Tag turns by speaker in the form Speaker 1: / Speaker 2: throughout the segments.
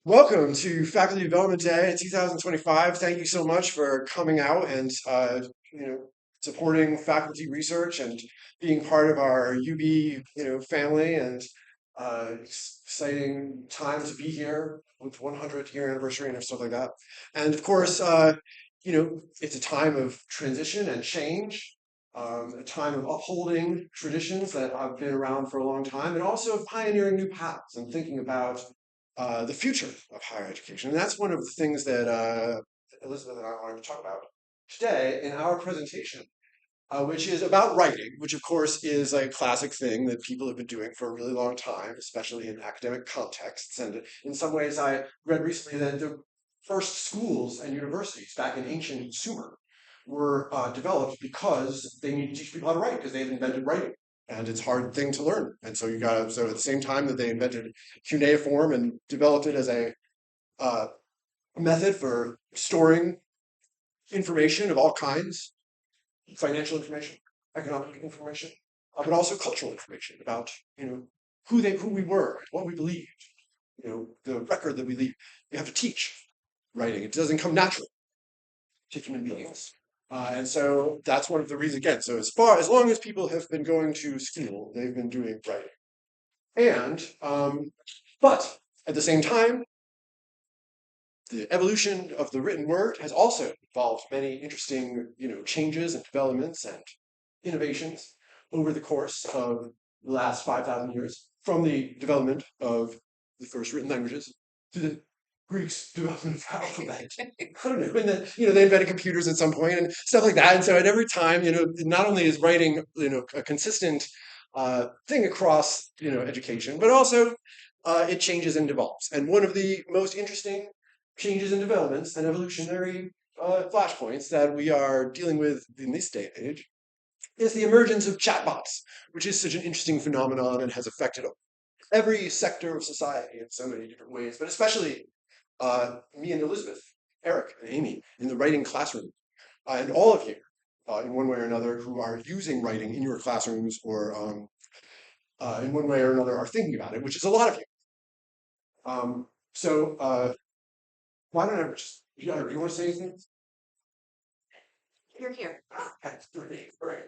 Speaker 1: Welcome to Faculty Development Day 2025. Thank you so much for coming out and you know supporting faculty research and being part of our UB family and exciting time to be here with 100th year anniversary and stuff like that. And of course, it's a time of transition and change, a time of upholding traditions that have been around for a long time, and also of pioneering new paths and thinking about the future of higher education. And that's one of the things that Elizabeth and I wanted to talk about today in our presentation, which is about writing, which of course is a classic thing that people have been doing for a really long time, especially in academic contexts. And in some ways, I read recently that the first schools and universities back in ancient Sumer were developed because they needed to teach people how to write because they had invented writing. And it's a hard thing to learn. And so so at the same time that they invented cuneiform and developed it as a uh, method for storing information of all kinds, financial information, economic information, but also cultural information about, who we were, what we believed, the record that we leave. You have to teach writing. It doesn't come natural to human beings. And so that's one of the reasons again. So as long as people have been going to school, they've been doing writing. And but at the same time, the evolution of the written word has also involved many interesting, changes and developments and innovations over the course of the last 5,000 years, from the development of the first written languages to the Greeks' development of alphabet. I don't know, and then they invented computers at some point and stuff like that. And so at every time, not only is writing, a consistent thing across, education, but also it changes and evolves. And one of the most interesting changes and developments and evolutionary flashpoints that we are dealing with in this day and age is the emergence of chatbots, which is such an interesting phenomenon and has affected every sector of society in so many different ways, but especially me and Elizabeth, Eric and Amy in the writing classroom, and all of you in one way or another who are using writing in your classrooms or in one way or another are thinking about it, which is a lot of you. So why don't I just, do you want to say anything? You're here. That's great. Great.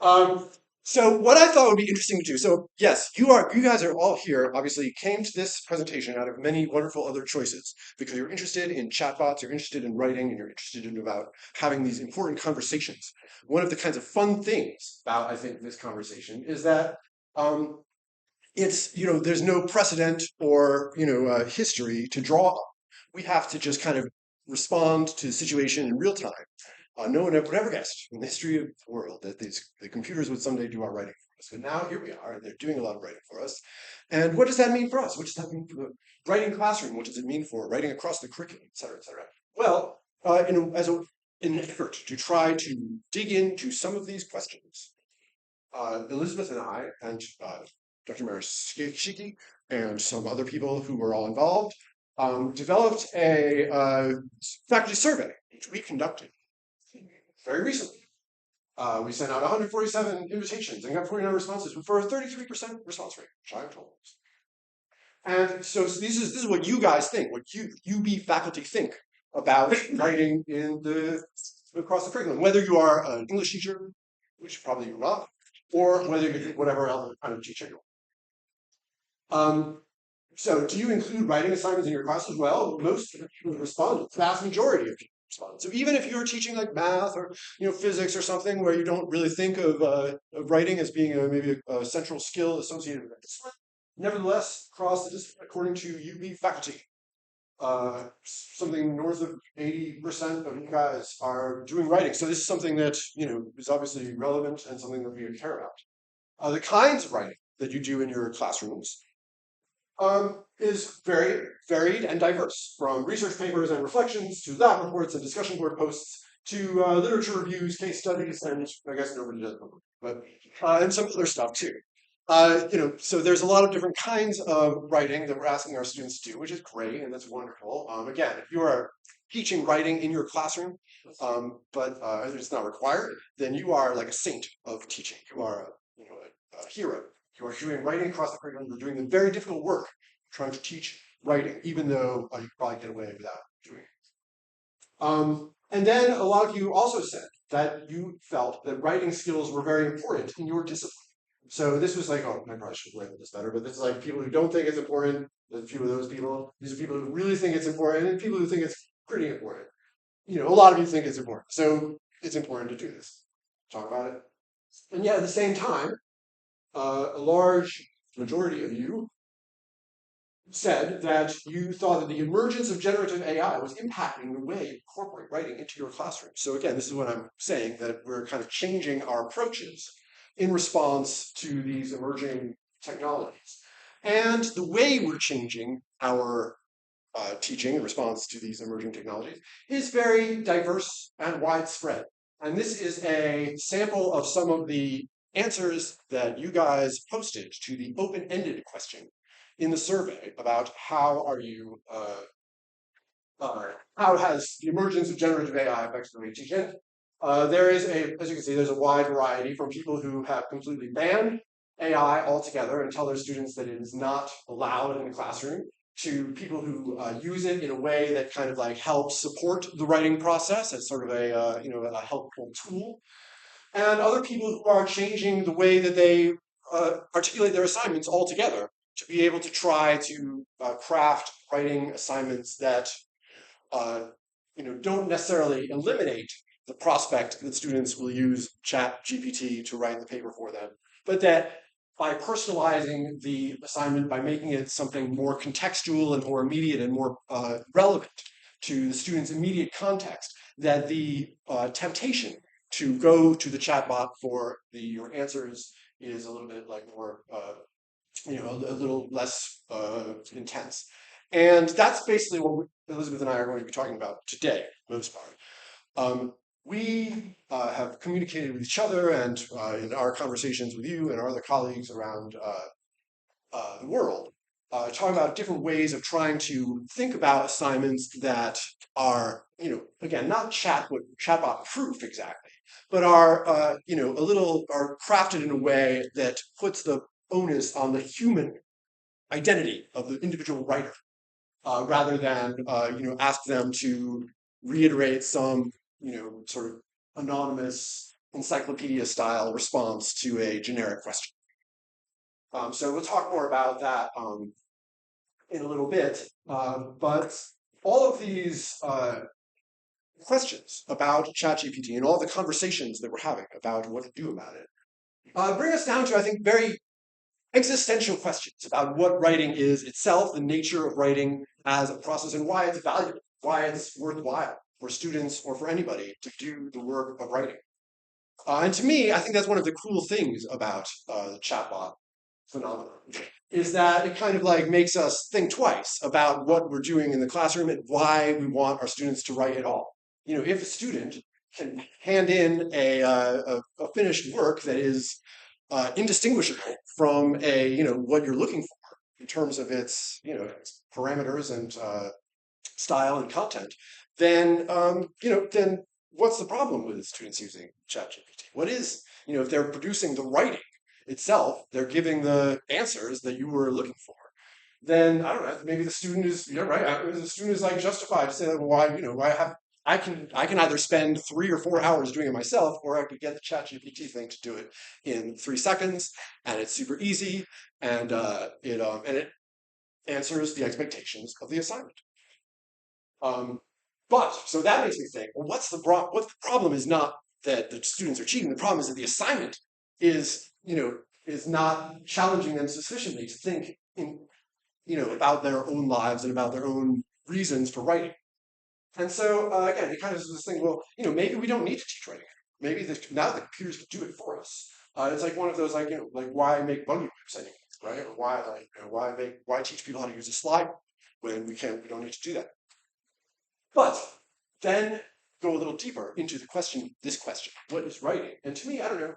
Speaker 1: Um, so what I thought would be interesting to do, so yes, you guys are all here, obviously came to this presentation out of many wonderful other choices because you're interested in chatbots, you're interested in writing, and you're interested in about having these important conversations. One of the kinds of fun things about, I think, this conversation is that um, it's, there's no precedent or, history to draw on. We have to just kind of respond to the situation in real time. No one would ever guess in the history of the world that the computers would someday do our writing for us. But now here we are, and they're doing a lot of writing for us. And what does that mean for us? What does that mean for the writing classroom? What does it mean for writing across the curriculum, et cetera, et cetera? Well, in an effort to try to dig into some of these questions, Elizabeth and I and Dr. Marishiki and some other people who were all involved developed a faculty survey, which we conducted very recently. We sent out 147 invitations and got 49 responses for a 33% response rate, which I'm told. And so this is what you guys think, what you be faculty think about writing across the curriculum, whether you are an English teacher, which probably you're not, or whether you're whatever other kind of teacher you are. So do you include writing assignments in your class as well? Most people respond, the vast majority of people respond. So even if you're teaching like math or physics or something where you don't really think of writing as being maybe a central skill associated with it, nevertheless, across the discipline, according to UB faculty, something north of 80% of you guys are doing writing. So this is something that is obviously relevant and something that we care about. The kinds of writing that you do in your classrooms is very varied and diverse, from research papers and reflections to lab reports and discussion board posts to literature reviews, case studies, and I guess nobody does them, but and some other stuff too. So there's a lot of different kinds of writing that we're asking our students to do, which is great and that's wonderful. Again, if you are teaching writing in your classroom, but it's not required, then you are like a saint of teaching. You are a hero. You are doing writing across the curriculum. You're doing the very difficult work trying to teach writing, even though you could probably get away without doing it. And then a lot of you also said that you felt that writing skills were very important in your discipline. So this was like, oh, I probably should label this better, but this is like people who don't think it's important. There's a few of those people. These are people who really think it's important, and people who think it's pretty important. A lot of you think it's important. So it's important to do this. Talk about it. And yet at the same time, a large majority of you said that you thought that the emergence of generative AI was impacting the way you incorporate writing into your classroom. So again, this is what I'm saying, that we're kind of changing our approaches in response to these emerging technologies. And the way we're changing our teaching in response to these emerging technologies is very diverse and widespread. And this is a sample of some of the answers that you guys posted to the open-ended question in the survey about how has the emergence of generative AI affected the way you teach. There is as you can see, there's a wide variety from people who have completely banned AI altogether and tell their students that it is not allowed in the classroom, to people who use it in a way that kind of like helps support the writing process as sort of a helpful tool, and other people who are changing the way that they articulate their assignments altogether to be able to try to craft writing assignments that don't necessarily eliminate the prospect that students will use ChatGPT to write the paper for them, but that by personalizing the assignment, by making it something more contextual and more immediate and more relevant to the student's immediate context, that the temptation to go to the chatbot for your answers is a little bit like more, a little less intense. And that's basically what Elizabeth and I are going to be talking about today, most part. We have communicated with each other and in our conversations with you and our other colleagues around the world, talking about different ways of trying to think about assignments that are, again, not chatbot proof exactly, but are, are crafted in a way that puts the onus on the human identity of the individual writer, rather than, ask them to reiterate some, sort of anonymous encyclopedia-style response to a generic question. So we'll talk more about that in a little bit. But all of these questions about ChatGPT and all the conversations that we're having about what to do about it bring us down to, I think, very existential questions about what writing is itself, the nature of writing as a process, and why it's valuable, why it's worthwhile for students or for anybody to do the work of writing. And to me, I think that's one of the cool things about the chatbot phenomenon, is that it kind of like makes us think twice about what we're doing in the classroom and why we want our students to write at all. If a student can hand in a finished work that is indistinguishable from what you're looking for in terms of its its parameters and style and content, then then what's the problem with students using ChatGPT? What is, if they're producing the writing itself, they're giving the answers that you were looking for, then I don't know, maybe the student is, right, the student is like justified to say, like, well, why I can either spend 3 or 4 hours doing it myself, or I could get the ChatGPT thing to do it in 3 seconds, and it's super easy, and it answers the expectations of the assignment. But so that makes me think, well, what's the problem is not that the students are cheating. The problem is that the assignment is not challenging them sufficiently to think about their own lives and about their own reasons for writing. And so again, it kind of is this thing. Well, maybe we don't need to teach writing. Maybe now the computers can do it for us. It's like one of those, like why make buggy whips anymore, right? Or why teach people how to use a slide when we don't need to do that. But then go a little deeper into this question, what is writing? And to me, I don't know,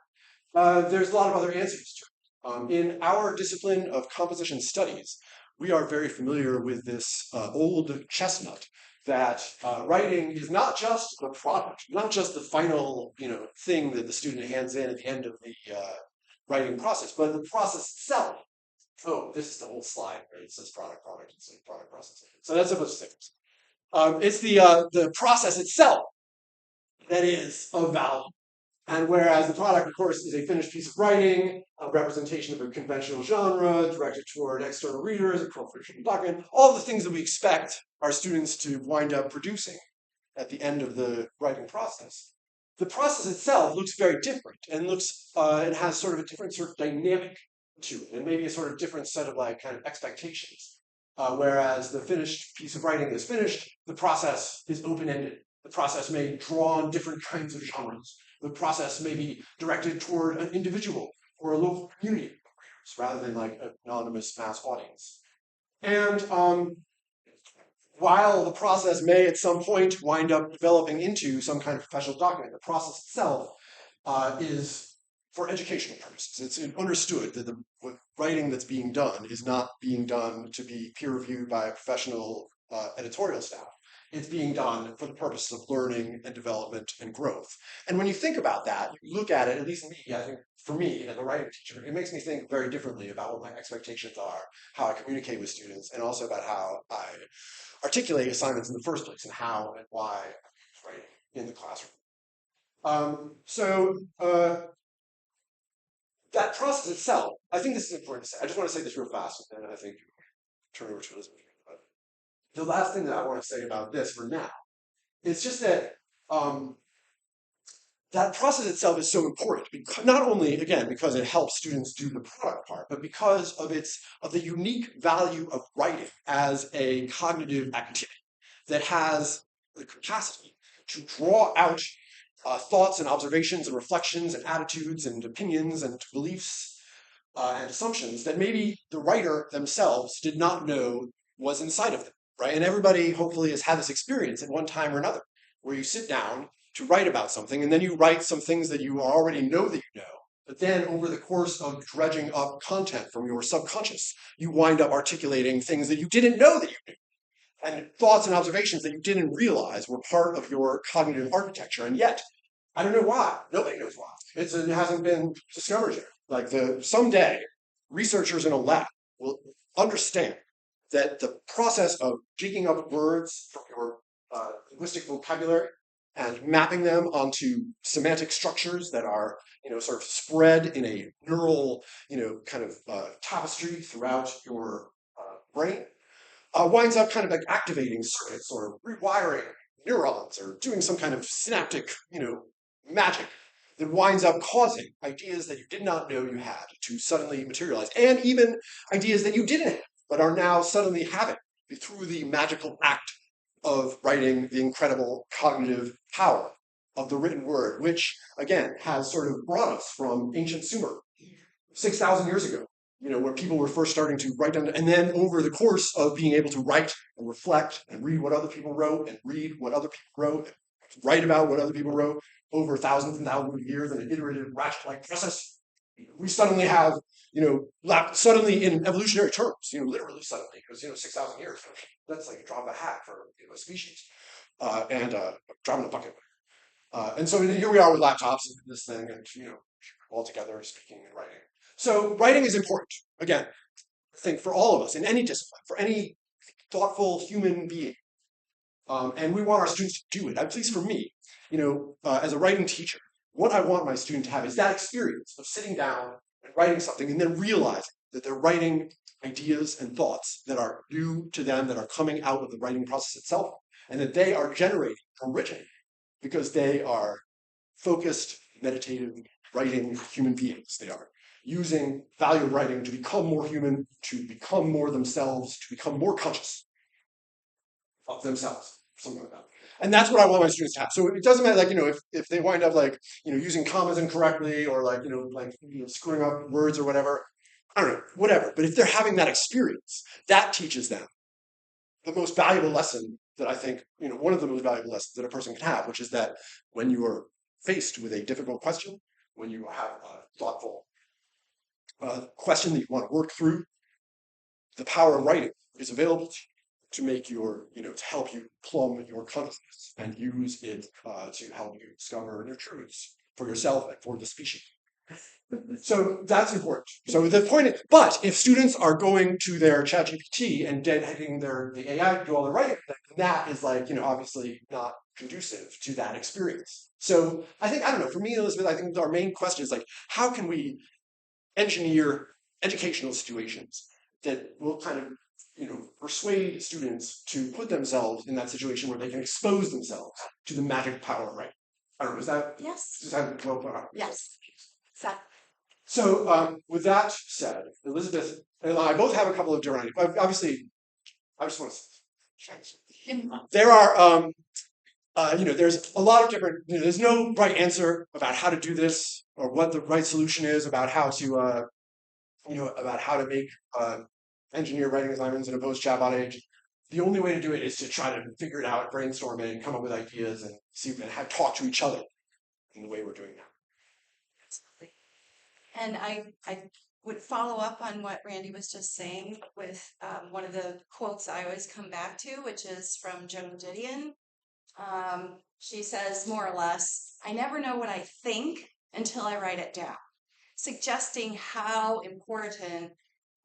Speaker 1: there's a lot of other answers to it. In our discipline of composition studies, we are very familiar with this old chestnut that writing is not just the product, not just the final thing that the student hands in at the end of the writing process, but the process itself Oh, this is the whole slide, right? It says product, it's a product process. So that's a bunch of things. It's the process itself that is of value. And whereas the product, of course, is a finished piece of writing, a representation of a conventional genre, directed toward external readers, a appropriation document, all the things that we expect our students to wind up producing at the end of the writing process. The process itself looks very different and it has sort of a different sort of dynamic to it, and maybe a sort of different set of like kind of expectations. Whereas the finished piece of writing is finished, the process is open-ended. The process may draw on different kinds of genres. The process may be directed toward an individual or a local community of readers rather than like an anonymous mass audience. And while the process may at some point wind up developing into some kind of professional document, the process itself is for educational purposes. It's understood that the writing that's being done is not being done to be peer reviewed by a professional editorial staff. It's being done for the purpose of learning and development and growth. And when you think about that, you look at it, at least me, I think for me as a writing teacher, it makes me think very differently about what my expectations are, how I communicate with students, and also about how I articulate assignments in the first place and how and why I use writing in the classroom. That process itself, I think this is important to say. I just want to say this real fast, and then I think turn over to Elizabeth. But the last thing that I want to say about this for now is just that that process itself is so important, because not only, again, because it helps students do the product part, but because of the unique value of writing as a cognitive activity that has the capacity to draw out thoughts and observations and reflections and attitudes and opinions and beliefs and assumptions that maybe the writer themselves did not know was inside of them, right? And everybody hopefully has had this experience at one time or another, where you sit down to write about something, and then you write some things that you already know that you know. But then over the course of dredging up content from your subconscious, you wind up articulating things that you didn't know that you knew, and thoughts and observations that you didn't realize were part of your cognitive architecture. And yet, I don't know why. Nobody knows why. It hasn't been discovered yet. Like someday, researchers in a lab will understand that the process of digging up words from your linguistic vocabulary and mapping them onto semantic structures that are, sort of spread in a neural, kind of tapestry throughout your brain, winds up kind of like activating circuits or rewiring neurons or doing some kind of synaptic, magic that winds up causing ideas that you did not know you had to suddenly materialize, and even ideas that you didn't have but are now suddenly having through the magical act of writing, the incredible cognitive power of the written word, which again has sort of brought us from ancient Sumer 6,000 years ago, where people were first starting to write down, and then over the course of being able to write and reflect and read what other people wrote and read what other people wrote, and write about what other people wrote over thousands and thousands of years in an iterative ratchet-like process, we suddenly have, suddenly in evolutionary terms, literally suddenly, because 6,000 years, that's like a drop of a hat for a species, and a drop in a bucket. And so here we are with laptops and this thing, and all together speaking and writing. So writing is important. Again, I think for all of us in any discipline, for any thoughtful human being, and we want our students to do it. At least for me, as a writing teacher, what I want my student to have is that experience of sitting down and writing something, and then realizing that they're writing ideas and thoughts that are new to them, that are coming out of the writing process itself, and that they are generating, originating, because they are focused, meditative, writing human beings. They are using value of writing to become more human, to become more themselves, to become more conscious of themselves, something like that. And that's what I want my students to have. So it doesn't matter, like, if they wind up like, using commas incorrectly or like, screwing up words or whatever, I don't know, whatever. But if they're having that experience, that teaches them the most valuable lesson that I think, one of the most valuable lessons that a person can have, which is that when you are faced with a difficult question, when you have a thoughtful question that you want to work through, the power of writing is available to make your, to help you plumb your consciousness and use it to help you discover new truths for yourself and for the species. So that's important. So the point is, but if students are going to their ChatGPT and then having the AI do all the writing, then that is like, obviously not conducive to that experience. So I think, I don't know, for me, Elizabeth, I think our main question is like, how can we engineer educational situations that will kind of, persuade students to put themselves in that situation where they can expose themselves to the magic power, right? I don't know,
Speaker 2: Yes.
Speaker 1: is that well put out?
Speaker 2: Yes. Exactly.
Speaker 1: So, with that said, Elizabeth and I both have a couple of different ideas. Obviously, I just want to. There are, there's a lot of different. There's no right answer about how to do this or what the right solution is about how to, about how to make engineer writing assignments in a post-chatbot age. The only way to do it is to try to figure it out, brainstorm it, and come up with ideas, and see and talk to each other in the way we're doing now.
Speaker 2: Absolutely. And I would follow up on what Randy was just saying with one of the quotes I always come back to, which is from Joan Didion. She says, more or less, I never know what I think until I write it down, suggesting how important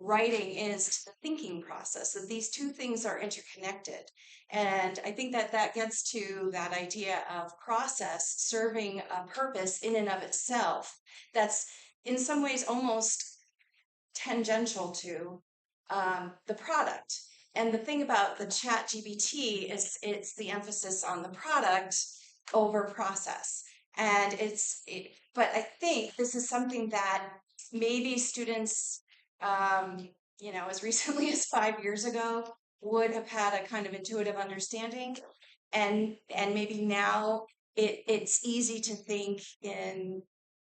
Speaker 2: writing is to the thinking process, that these two things are interconnected. And I think that that gets to that idea of process serving a purpose in and of itself that's in some ways almost tangential to the product. And the thing about the chat GBT is it's the emphasis on the product over process. And but I think this is something that maybe students, as recently as 5 years ago, would have had a kind of intuitive understanding. And maybe now it's easy to think in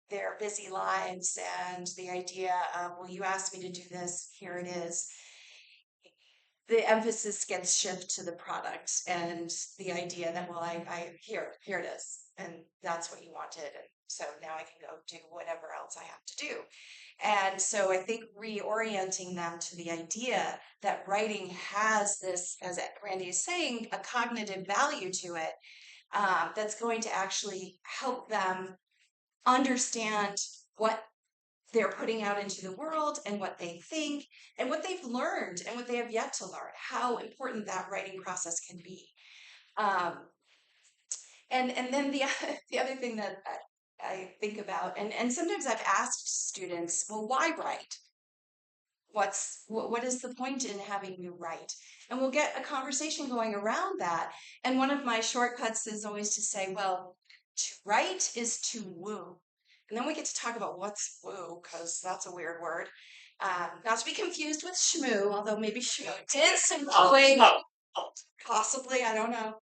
Speaker 2: their busy lives and the idea of, well, you asked me to do this, here it is. The emphasis gets shifted to the product and the idea that, well, here it is, and that's what you wanted, and so now I can go do whatever else I have to do. And so I think reorienting them to the idea that writing has this, as Randy is saying, a cognitive value to it, that's going to actually help them understand what they're putting out into the world and what they think and what they've learned and what they have yet to learn, how important that writing process can be. Um, and then the other thing that I think about, and sometimes I've asked students, well, why write? What is the point in having you write? And we'll get a conversation going around that. And one of my shortcuts is always to say, well, to write is to woo. And then we get to talk about what's woo, because that's a weird word. Not to be confused with shmoo, although maybe shmoo did some wooing, possibly, I don't know.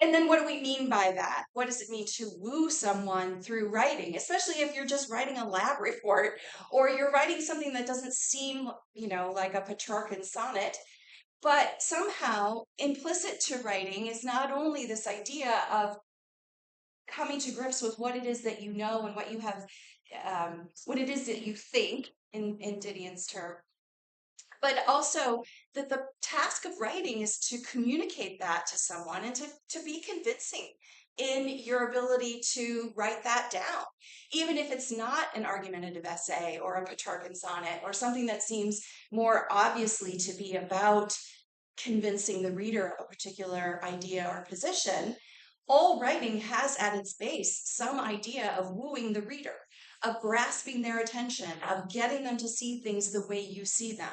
Speaker 2: And then what do we mean by that? What does it mean to woo someone through writing, especially if you're just writing a lab report or you're writing something that doesn't seem, like a Petrarchan sonnet, but somehow implicit to writing is not only this idea of coming to grips with what it is that you know and what you have, what it is that you think in Didion's term, but also that the task of writing is to communicate that to someone and to be convincing in your ability to write that down, even if it's not an argumentative essay or a Petrarchan sonnet or something that seems more obviously to be about convincing the reader of a particular idea or position. All writing has at its base some idea of wooing the reader, of grasping their attention, of getting them to see things the way you see them.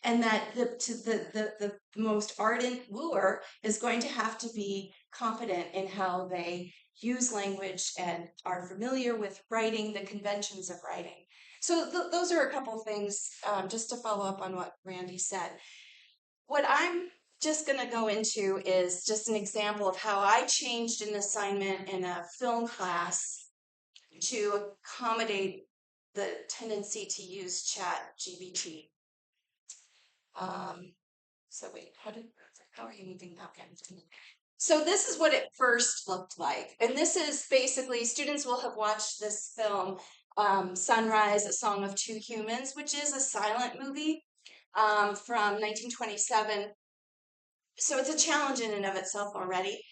Speaker 2: And that the most ardent wooer is going to have to be competent in how they use language and are familiar with writing, the conventions of writing. So those are a couple of things, just to follow up on what Randy said. What I'm just going to go into is just an example of how I changed an assignment in a film class to accommodate the tendency to use chat GBT. So wait, how are you moving? Okay. So this is what it first looked like. And this is basically, students will have watched this film, Sunrise, A Song of Two Humans, which is a silent movie from 1927. So it's a challenge in and of itself already.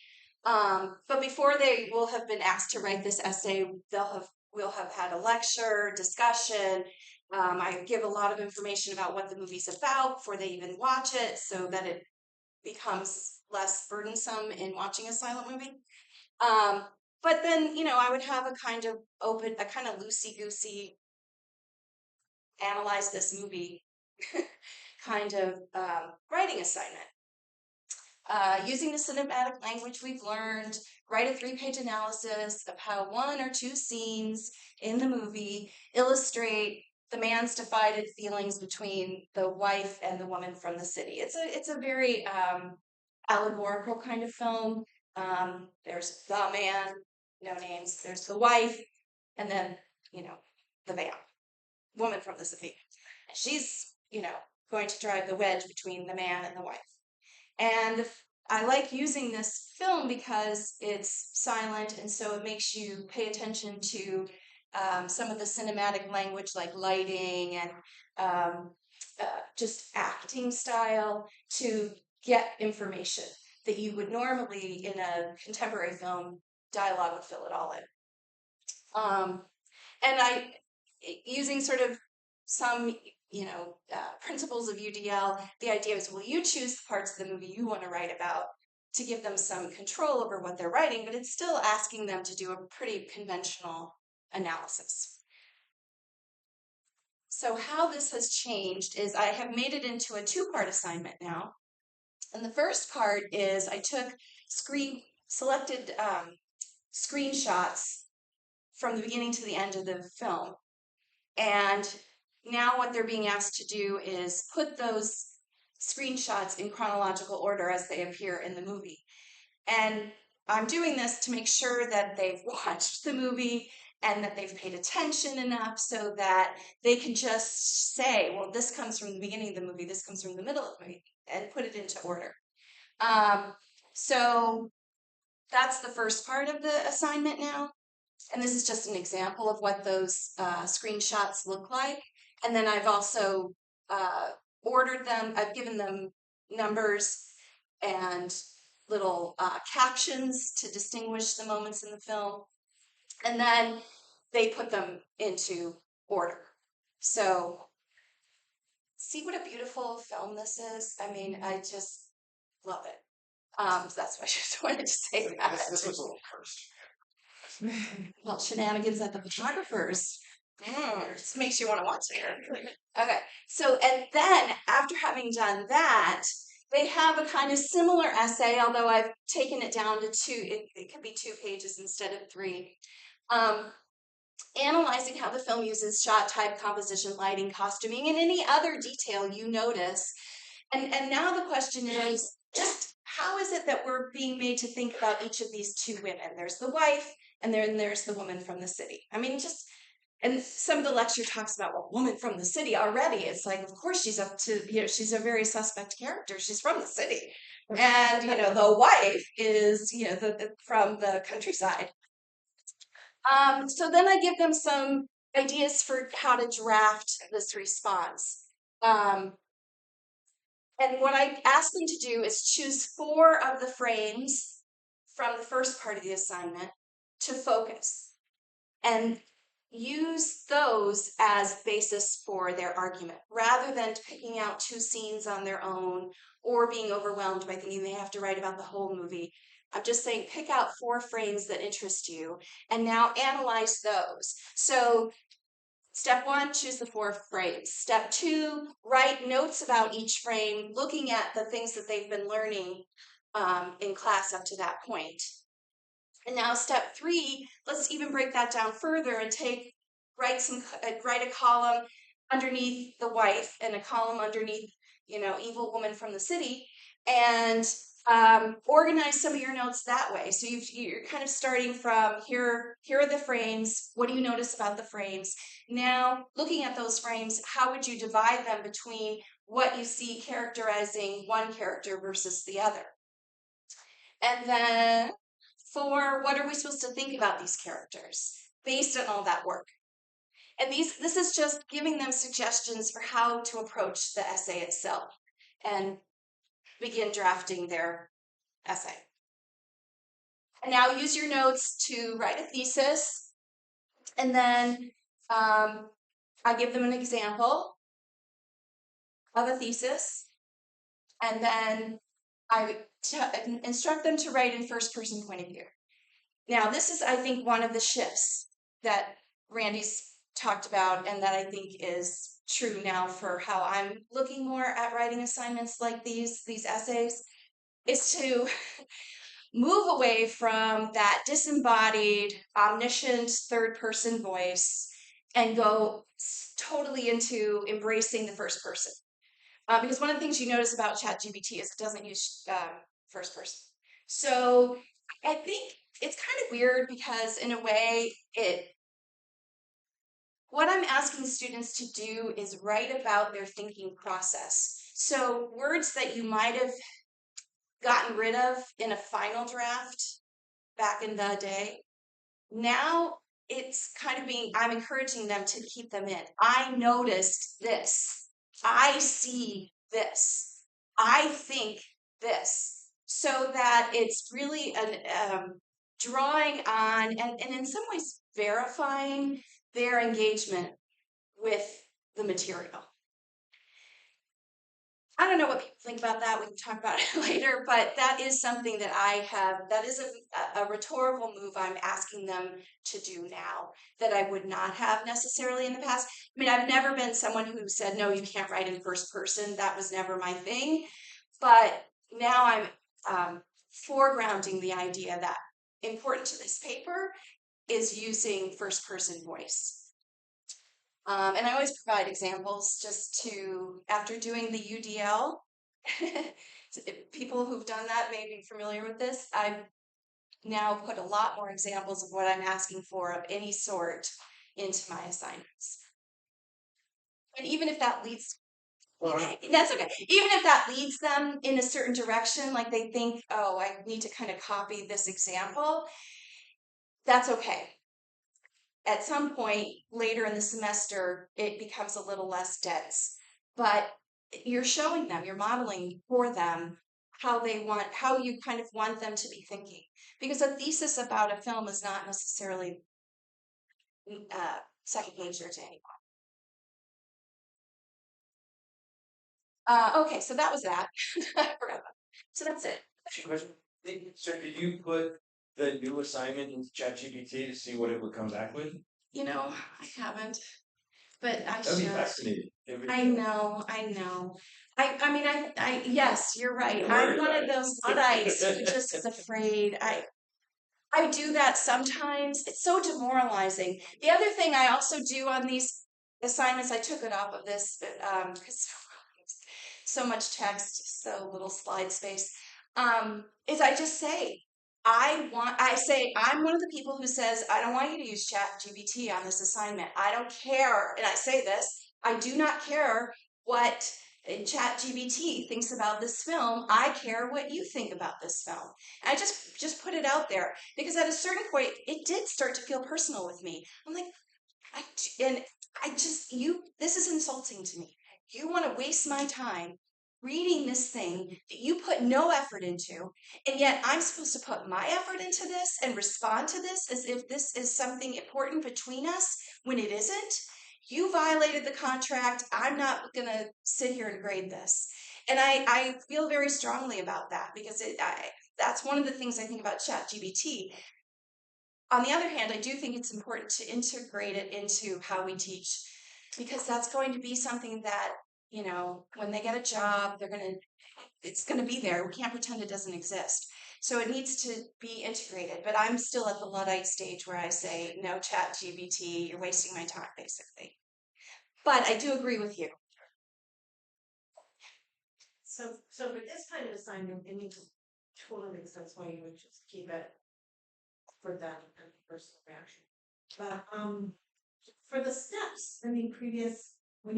Speaker 2: But before they will have been asked to write this essay, they'll have we'll have had a lecture, discussion. I give a lot of information about what the movie's about before they even watch it so that it becomes less burdensome in watching a silent movie. Um, but then, I would have a kind of loosey-goosey analyze this movie kind of writing assignment. Using the cinematic language we've learned, write a 3-page analysis of how 1 or 2 scenes in the movie illustrate the man's divided feelings between the wife and the woman from the city. It's a very allegorical kind of film. There's the man, no names. There's the wife, and then the woman from the city. She's going to drive the wedge between the man and the wife. And I like using this film because it's silent, and so it makes you pay attention to some of the cinematic language like lighting and um, just acting style to get information that you would normally in a contemporary film, dialogue would fill it all in. And using sort of some principles of UDL, the idea is, well, you choose the parts of the movie you want to write about to give them some control over what they're writing, but it's still asking them to do a pretty conventional analysis. So how this has changed is I have made it into a 2-part assignment now. And the first part is I took selected screenshots from the beginning to the end of the film. And now what they're being asked to do is put those screenshots in chronological order as they appear in the movie. And I'm doing this to make sure that they've watched the movie and that they've paid attention enough so that they can just say, well, this comes from the beginning of the movie, this comes from the middle of the movie, and put it into order. So that's the first part of the assignment now. And this is just an example of what those screenshots look like. And then I've also ordered them. I've given them numbers and little captions to distinguish the moments in the film. And then they put them into order. So see what a beautiful film this is? I mean, I just love it. So that's why I just wanted to say that.
Speaker 1: This was a little cursed.
Speaker 2: Well, shenanigans at the photographers. This makes you want to watch it. Okay, so and then after having done that, they have a kind of similar essay, although I've taken it down to 2. It could be 2 pages instead of 3. Analyzing how the film uses shot type, composition, lighting, costuming, and any other detail you notice. And now the question is, just how is it that we're being made to think about each of these 2 women? There's the wife, and then there's the woman from the city. I mean, and some of the lecture talks about, well, woman from the city already. It's like, of course, she's up to, she's a very suspect character. She's from the city. And, the wife is, from the countryside. So then I give them some ideas for how to draft this response. And what I ask them to do is choose 4 of the frames from the first part of the assignment to focus and use those as basis for their argument rather than picking out 2 scenes on their own or being overwhelmed by thinking they have to write about the whole movie. I'm just saying pick out 4 frames that interest you and now analyze those. So step 1, choose the 4 frames. Step 2, write notes about each frame, looking at the things that they've been learning in class up to that point. And now step 3, let's even break that down further and write a column underneath the wife and a column underneath, evil woman from the city, and organize some of your notes that way. So you're kind of starting from here are the frames. What do you notice about the frames? Now, looking at those frames, how would you divide them between what you see characterizing one character versus the other? And then for what are we supposed to think about these characters based on all that work? And this is just giving them suggestions for how to approach the essay itself and begin drafting their essay. And now use your notes to write a thesis, And then I give them an example of a thesis, and then I instruct them to write in first person point of view. Now, this is, I think, one of the shifts that Randy's talked about, and that I think is true now for how I'm looking more at writing assignments like these essays, is to move away from that disembodied, omniscient third person voice and go totally into embracing the first person. Because one of the things you notice about ChatGPT is it doesn't use first person. So I think it's kind of weird because in a way what I'm asking students to do is write about their thinking process. So words that you might have gotten rid of in a final draft back in the day, now it's kind of I'm encouraging them to keep them in. I noticed this. I see this. I think this. So that it's really drawing on and in some ways verifying their engagement with the material. I don't know what people think about that. We can talk about it later, but that is something that that is a rhetorical move I'm asking them to do now that I would not have necessarily in the past. I mean, I've never been someone who said, no, you can't write in first person. That was never my thing. But now I'm foregrounding the idea that important to this paper is using first person voice. And I always provide examples just to, after doing the UDL, people who've done that may be familiar with this. I've now put a lot more examples of what I'm asking for of any sort into my assignments. And even if that leads, that's okay. Even if that leads them in a certain direction, like they think, oh, I need to kind of copy this example, that's okay. At some point later in the semester, it becomes a little less dense, but you're showing them, you're modeling for them how you kind of want them to be thinking. Because a thesis about a film is not necessarily second nature to anyone. Okay, so that was that. I forgot about that. So that's it.
Speaker 3: Question. So did you put the new assignment into ChatGPT to see what it would come back with?
Speaker 2: You know, I haven't, but I
Speaker 3: That'd be
Speaker 2: should.
Speaker 3: fascinating.
Speaker 2: I know. I mean, yes, you're right.
Speaker 3: You're
Speaker 2: I'm
Speaker 3: worried
Speaker 2: one
Speaker 3: about
Speaker 2: of
Speaker 3: it.
Speaker 2: those Luddites who just is afraid. I do that sometimes. It's so demoralizing. The other thing I also do on these assignments, I took it off of this because so much text, so little slide space, is I just say, I'm one of the people who says, I don't want you to use ChatGPT on this assignment. I don't care. And I say this, I do not care what ChatGPT thinks about this film. I care what you think about this film. And I just put it out there because at a certain point, it did start to feel personal with me. I'm like, this is insulting to me. You want to waste my time reading this thing that you put no effort into, and yet I'm supposed to put my effort into this and respond to this as if this is something important between us when it isn't. You violated the contract. I'm not going to sit here and grade this. And I feel very strongly about that because that's one of the things I think about ChatGPT. On the other hand, I do think it's important to integrate it into how we teach because that's going to be something that, when they get a job, it's going to be there. We can't pretend it doesn't exist. So it needs to be integrated. But I'm still at the Luddite stage where I say, no, ChatGPT, you're wasting my time, basically. But I do agree with you.
Speaker 4: So for this kind of assignment, it makes total makes sense why you would just keep it for that kind of personal reaction. But for the steps, I mean, when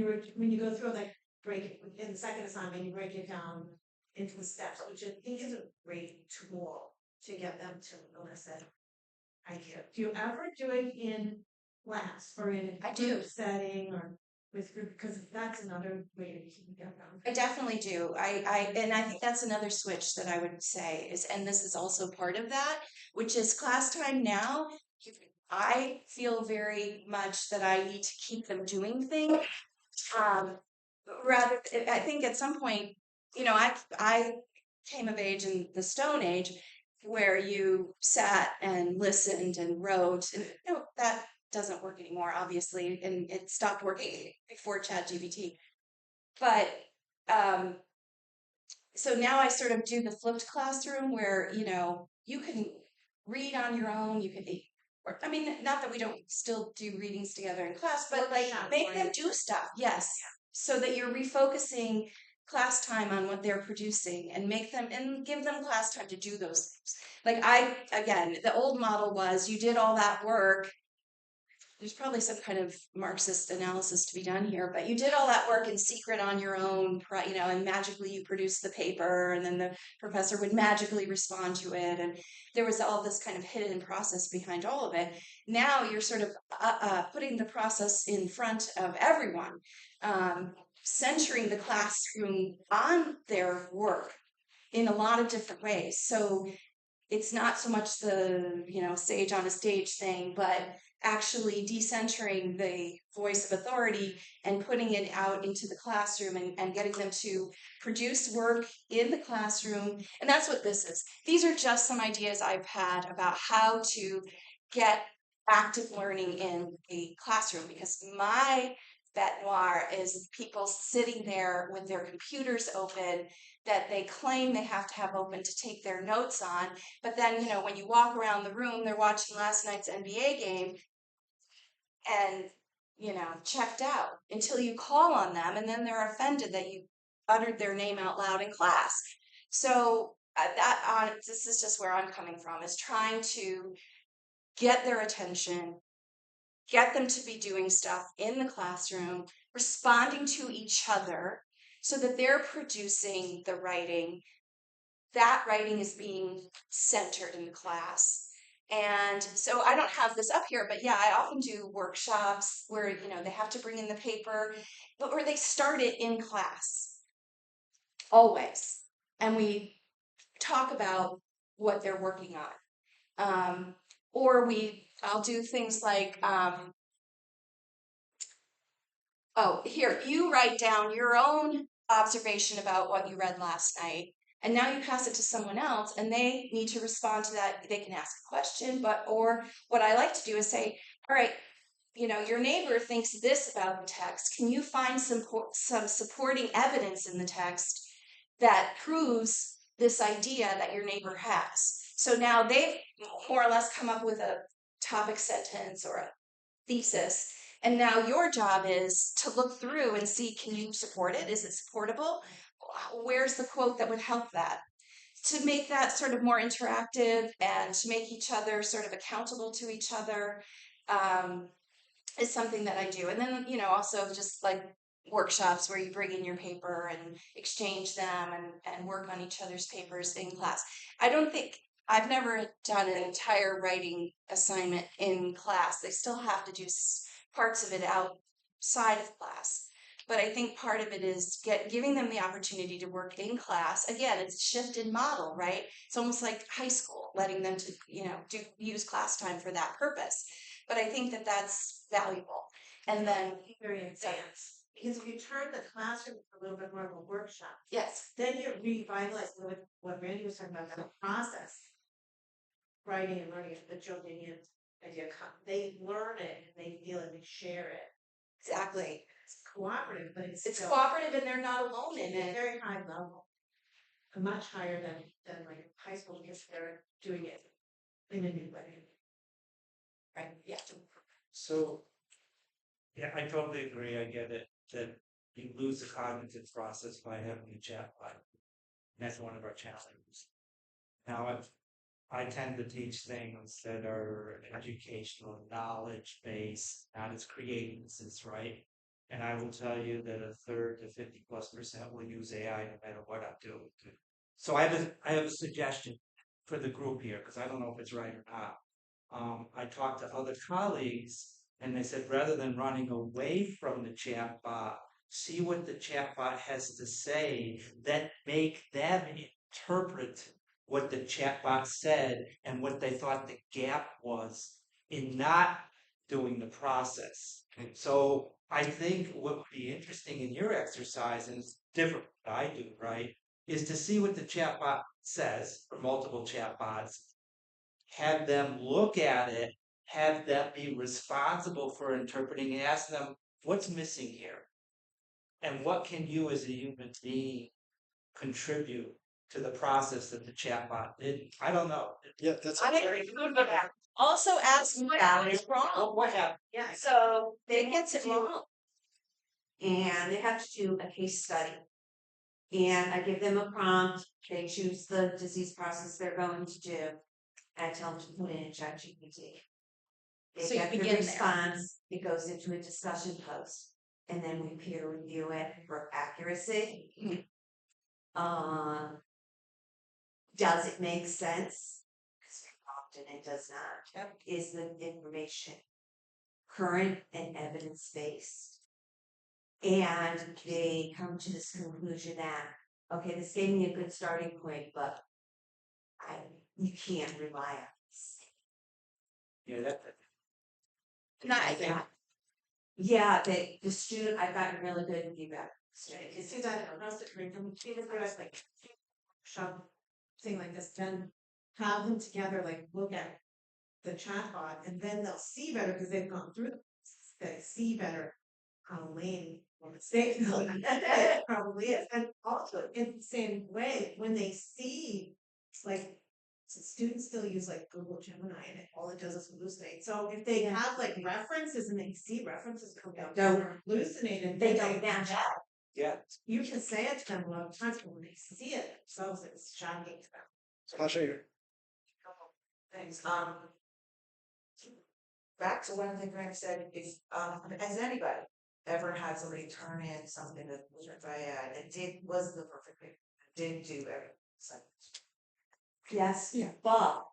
Speaker 4: you go through like break it in the second assignment, you break it down into the steps, which I think is a great tool to get them to elicit idea. Do you ever do it in class or in a group setting or with group? Because that's another way to get them.
Speaker 2: I definitely do. And I think that's another switch that I would say is, and this is also part of that, which is class time now. I feel very much that I need to keep them doing things. Rather, I think at some point, I came of age in the Stone Age where you sat and listened and wrote, and that doesn't work anymore, obviously, and it stopped working before ChatGPT. But um, so now I sort of do the flipped classroom where, you can read on your own, you can or I mean, not that we don't still do readings together in class, but like
Speaker 4: Workshop,
Speaker 2: make them
Speaker 4: right?
Speaker 2: do stuff, yes, so that you're refocusing class time on what they're producing and make them and give them class time to do those things. Like again, the old model was you did all that work. There's probably some kind of Marxist analysis to be done here, but you did all that work in secret on your own, and magically you produced the paper, and then the professor would magically respond to it, and there was all this kind of hidden process behind all of it. Now you're sort of putting the process in front of everyone, centering the classroom on their work in a lot of different ways. So it's not so much the sage on a stage thing, but actually decentering the voice of authority and putting it out into the classroom, and getting them to produce work in the classroom. And that's what this is. These are just some ideas I've had about how to get active learning in a classroom, because my bête noire is people sitting there with their computers open that they claim they have to have open to take their notes on. But then, when you walk around the room, they're watching last night's NBA game and, checked out until you call on them, and then they're offended that you uttered their name out loud in class. So this is just where I'm coming from, is trying to get their attention, get them to be doing stuff in the classroom, responding to each other so that they're producing the writing. That writing is being centered in the class. And so I don't have this up here, but yeah, I often do workshops where, they have to bring in the paper, but where they start it in class, always. And we talk about what they're working on. Or I'll do things like, oh, here, you write down your own observation about what you read last night, and now you pass it to someone else, and they need to respond to that. They can ask a question, or what I like to do is say, all right, your neighbor thinks this about the text. Can you find some supporting evidence in the text that proves this idea that your neighbor has? So now they've more or less come up with a topic sentence or a thesis. And now your job is to look through and see, can you support it? Is it supportable? Where's the quote that would help that? To make that sort of more interactive and to make each other sort of accountable to each other, is something that I do. And then, also just like workshops where you bring in your paper and exchange them, and work on each other's papers in class. I've never done an entire writing assignment in class. They still have to do parts of it outside of class. But I think part of it is giving them the opportunity to work in class. Again, it's a shifted model, right? It's almost like high school, letting them to, use class time for that purpose. But I think that that's valuable. And then,
Speaker 4: Very advanced. Because if you turn the classroom into a little bit more of a workshop,
Speaker 2: yes,
Speaker 4: then you're revitalizing what Randy was talking about, the process. Writing and learning, the Jordanian idea, they learn it and they feel it, they share it.
Speaker 2: exactly.
Speaker 4: It's cooperative, but it's
Speaker 2: It's
Speaker 4: still
Speaker 2: cooperative, and they're not alone in
Speaker 4: at a
Speaker 2: it.
Speaker 4: very high level, much higher than like high school because they're doing it in a new way.
Speaker 2: Right. Yeah.
Speaker 5: So, yeah, I totally agree. I get it that you lose the cognitive process by having a chatbot. That's one of our challenges. Now, I tend to teach things that are educational, knowledge based, not as creative as this, right? And I will tell you that a third to 50+% will use AI no matter what I'm doing. So I have a suggestion for the group here, because I don't know if it's right or not. I talked to other colleagues, and they said rather than running away from the chatbot, see what the chatbot has to say, that make them interpret what the chatbot said and what they thought the gap was in not doing the process. So I think what would be interesting in your exercise, and it's different from what I do, right, is to see what the chatbot says, or multiple chatbots, have them look at it, have them be responsible for interpreting, and ask them what's missing here, and what can you as a human being contribute to the process that the chatbot did. I don't know.
Speaker 1: Yeah, that's
Speaker 2: I agree with that. Also ask what is wrong.
Speaker 5: What happened?
Speaker 4: Yeah,
Speaker 2: So they gets it wrong.
Speaker 6: and they have to do a case study. And I give them a prompt, they choose the disease process they're going to do, and I tell them to put it in ChatGPT. They
Speaker 2: So you
Speaker 6: get the
Speaker 2: begin there.
Speaker 6: response, it goes into a discussion post, and then we peer review it for accuracy. Does it make sense? Because often it does not.
Speaker 2: Yep.
Speaker 6: Is the information current and evidence-based? And they come to this conclusion that, okay, this gave me a good starting point, but you can't rely on this.
Speaker 5: Yeah, that.
Speaker 2: Not
Speaker 5: I think-
Speaker 6: Yeah, the student, I've gotten really good feedback.
Speaker 4: because see that I was agreeing from even if I was like shop thing like this, then have them together, like look at the chatbot, and then they'll see better because they've gone through this. They see better how lame or mistake it probably is, and also in the same way when they see like. So students still use like Google Gemini and all it does is hallucinate. So if they have like references and they see references come down,
Speaker 6: Don't-
Speaker 4: hallucinated,
Speaker 6: They don't match up.
Speaker 5: Yeah.
Speaker 4: you can say it to them a lot of times, but when they see it themselves, it's shocking to them.
Speaker 1: Sasha, you
Speaker 7: Couple things, back to one thing Greg said, if, has anybody ever had somebody turn in something that was written by AI and was the perfect paper, didn't do everything? So,
Speaker 6: Yes, but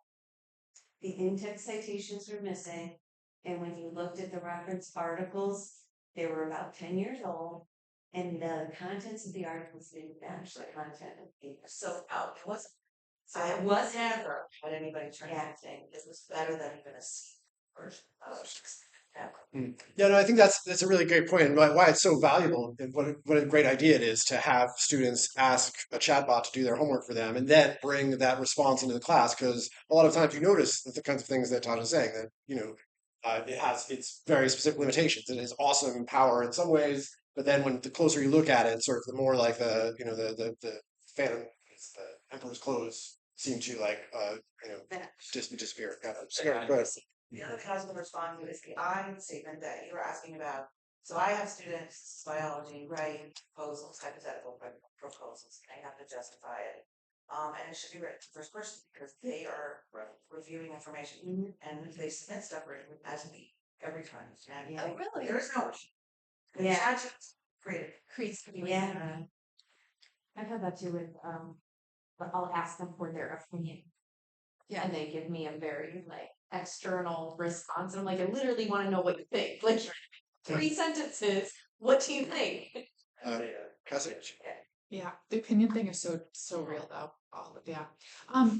Speaker 6: the in-text citations were missing, and when you looked at the reference articles, they were about 10 years old, and the contents of the articles didn't match the content of the paper.
Speaker 7: so, it wasn't,
Speaker 6: So
Speaker 7: I
Speaker 6: it
Speaker 7: was
Speaker 6: wasn't
Speaker 7: never had anybody turn in
Speaker 6: Yeah.
Speaker 7: anything, it was better than even a C version of ever.
Speaker 1: Yeah, no, I think that's a really great point, and why it's so valuable, and what a great idea it is to have students ask a chatbot to do their homework for them, and then bring that response into the class. Because a lot of times you notice the kinds of things that Todd is saying, that it has its very specific limitations. It has awesome power in some ways, but then when the closer you look at it, sort of the more like the Phantom, the Emperor's Clothes seem to like disappear. Go ahead.
Speaker 7: The other thing I was gonna respond to is the I statement that you were asking about. So I have students, biology, write proposals, hypothetical proposals, and they have to justify it. And it should be written first person because they are reviewing information and they submit stuff written as me every time. And
Speaker 2: Oh, really?
Speaker 7: there is no.
Speaker 6: Yeah.
Speaker 7: ChatGPT created.
Speaker 2: Creates the
Speaker 6: Yeah. I've had that too with, but I'll ask them for their opinion.
Speaker 2: Yeah.
Speaker 6: And they give me a very like external response. And I'm like, I literally want to know what you think. Like 3 sentences. What do you think?
Speaker 1: Cassie?
Speaker 8: Yeah, the opinion thing is so real though. All of yeah.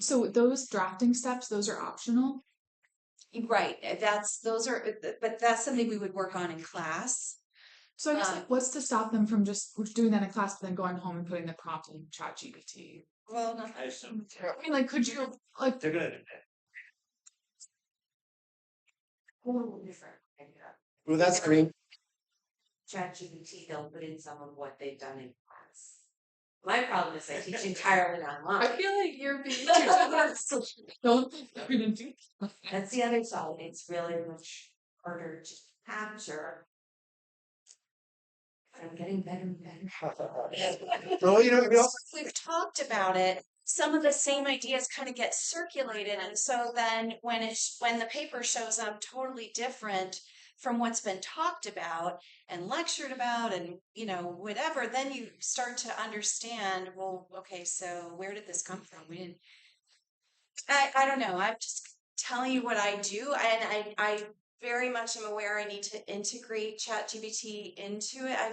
Speaker 8: So those drafting steps, those are optional.
Speaker 2: Right. But that's something we would work on in class.
Speaker 8: So I guess like what's to stop them from just doing that in class, but then going home and putting the prompt in ChatGPT?
Speaker 2: Well, not
Speaker 5: I assume
Speaker 8: I mean, like, could you like?
Speaker 5: they're gonna do that.
Speaker 6: Totally different.
Speaker 1: Well, that's I mean,
Speaker 6: ChatGPT, they'll put in some of what they've done in class. My problem is I teach entirely online.
Speaker 8: I feel like you're being too generous. Don't think they're gonna do that.
Speaker 6: That's the other side. It's really much harder to capture. I'm getting better and better.
Speaker 1: well, I mean, also,
Speaker 2: we've talked about it, some of the same ideas kind of get circulated, and so then when the paper shows up totally different from what's been talked about and lectured about and whatever, then you start to understand, well, okay, so where did this come from? I don't know, I'm just telling you what I do, and I very much am aware I need to integrate ChatGPT into it.
Speaker 8: I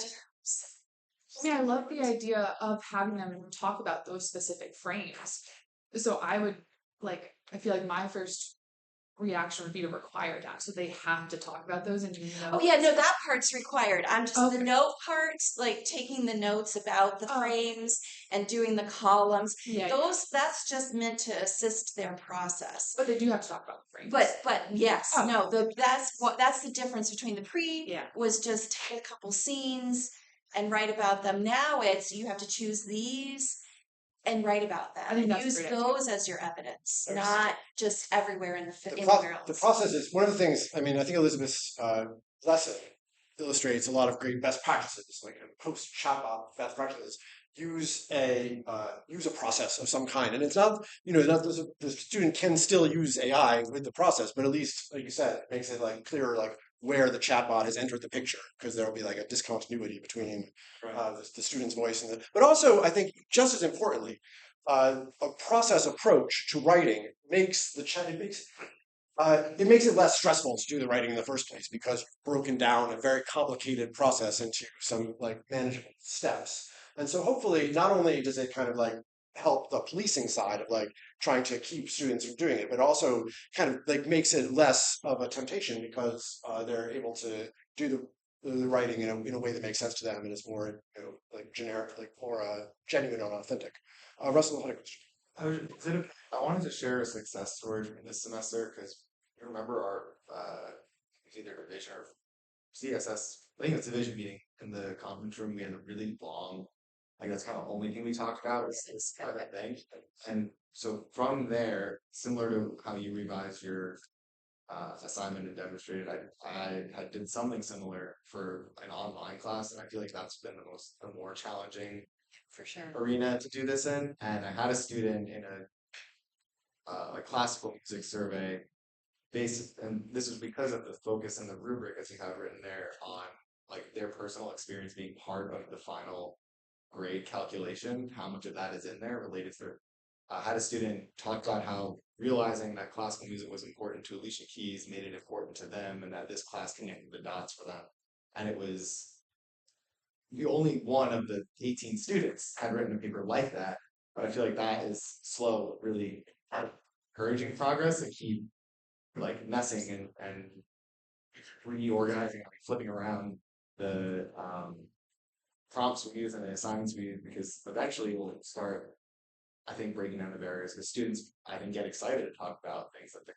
Speaker 8: mean, I love the idea of having them talk about those specific frames. So I would I feel like my first reaction would be to require that. So they have to talk about those and do
Speaker 2: Oh
Speaker 8: notes.
Speaker 2: yeah, no, that part's required. I'm just
Speaker 8: Okay.
Speaker 2: the note parts, like taking the notes about the
Speaker 8: Oh.
Speaker 2: frames and doing the columns.
Speaker 8: Yeah,
Speaker 2: That's just meant to assist their process.
Speaker 8: but they do have to talk about the frames.
Speaker 2: But yes,
Speaker 8: Oh.
Speaker 2: no, that's the difference between the pre
Speaker 8: Yeah.
Speaker 2: was just take a couple scenes and write about them. Now it's you have to choose these and write about them.
Speaker 8: I think
Speaker 2: And
Speaker 8: that's a
Speaker 2: use
Speaker 8: great idea.
Speaker 2: those as your evidence,
Speaker 1: Yes.
Speaker 2: not just everywhere in
Speaker 1: The,
Speaker 2: anywhere else.
Speaker 1: the process is one of the things. I mean, I think Elizabeth's lesson illustrates a lot of great best practices, like a post-Chatbot best practices. Use a process of some kind, and it's not not the student can still use AI with the process, but at least like you said, it makes it like clearer like where the chatbot has entered the picture because there will be like a discontinuity between the student's voice and but also I think just as importantly, a process approach to writing makes the chat it makes it less stressful to do the writing in the first place because you've broken down a very complicated process into some like manageable steps. And so hopefully not only does it kind of like help the policing side of like trying to keep students from doing it, but also kind of like makes it less of a temptation because they're able to do the writing in a way that makes sense to them and is more like generic, like more genuine and authentic. Russell had a question.
Speaker 9: I wanted to share a success story from this semester because you remember our it was either division or CSS. I think it was division meeting in the conference room. We had a really long. Like that's kind of the only thing we talked about was this kind of thing. And so from there, similar to how you revised your assignment and demonstrated, I did something similar for an online class, and I feel like that's been the more challenging
Speaker 2: For sure.
Speaker 9: arena to do this in. And I had a student in a classical music survey and this was because of the focus and the rubric as you have written there on like their personal experience being part of the final grade calculation, how much of that is in there related to had a student talk about how realizing that classical music was important to Alicia Keys made it important to them and that this class connected the dots for them. And it was the only one of the 18 students had written a paper like that, but I feel like that is slow, really encouraging progress and keep like messing and reorganizing, like flipping around the prompts we use and the assignments we use because eventually we'll start, I think, breaking down the barriers because students, I think, get excited to talk about things that they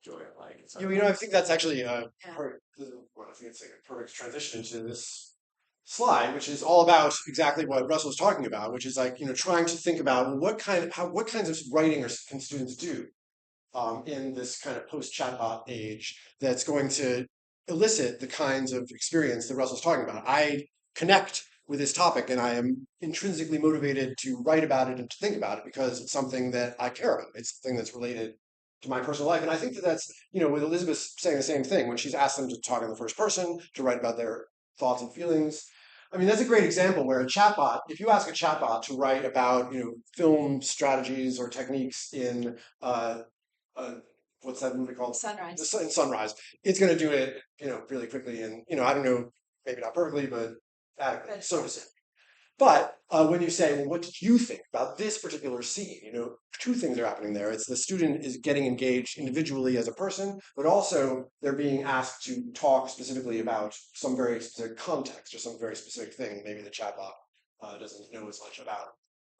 Speaker 9: enjoy and like.
Speaker 1: I think that's actually I think it's like a perfect transition into this slide, which is all about exactly what Russell was talking about, which is like trying to think about what kinds of writing can students do in this kind of post-chatbot age that's going to elicit the kinds of experience that Russell's talking about. I connect with this topic and I am intrinsically motivated to write about it and to think about it because it's something that I care about. It's something that's related to my personal life. And I think that's, with Elizabeth saying the same thing when she's asked them to talk in the first person, to write about their thoughts and feelings. I mean, that's a great example where a chatbot, if you ask a chatbot to write about, film strategies or techniques in what's that movie called?
Speaker 2: Sunrise.
Speaker 1: In Sunrise. It's going to do it, really quickly and, I don't know, maybe not perfectly, but adequately, so to say. But when you say, well, what did you think about this particular scene? Two things are happening there. It's the student is getting engaged individually as a person, but also they're being asked to talk specifically about some very specific context or some very specific thing maybe the chatbot doesn't know as much about.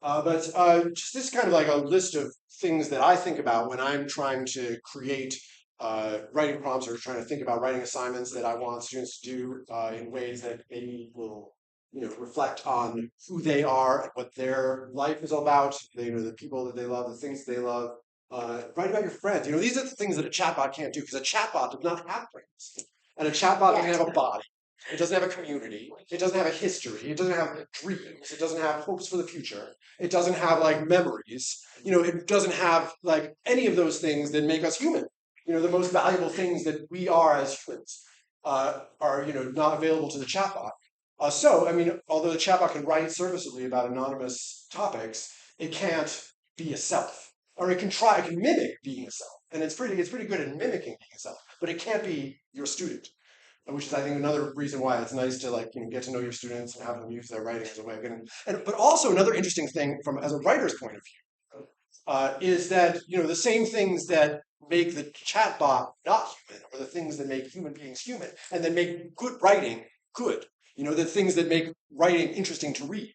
Speaker 1: But just this kind of like a list of things that I think about when I'm trying to create writing prompts or trying to think about writing assignments that I want students to do in ways that maybe will reflect on who they are, what their life is all about, the people that they love, the things they love. Write about your friends. These are the things that a chatbot can't do because a chatbot does not have friends. And a chatbot doesn't have a body. It doesn't have a community. It doesn't have a history. It doesn't have dreams. It doesn't have hopes for the future. It doesn't have like memories. It doesn't have like any of those things that make us human. The most valuable things that we are as humans are not available to the chatbot. So, I mean, although the chatbot can write serviceably about anonymous topics, it can't be a self, or it can mimic being a self, and it's pretty good at mimicking being a self, but it can't be your student, which is, I think, another reason why it's nice to get to know your students and have them use their writing as a way of getting. But also another interesting thing as a writer's point of view is that the same things that make the chatbot not human, or the things that make human beings human, and then make good writing good. The things that make writing interesting to read.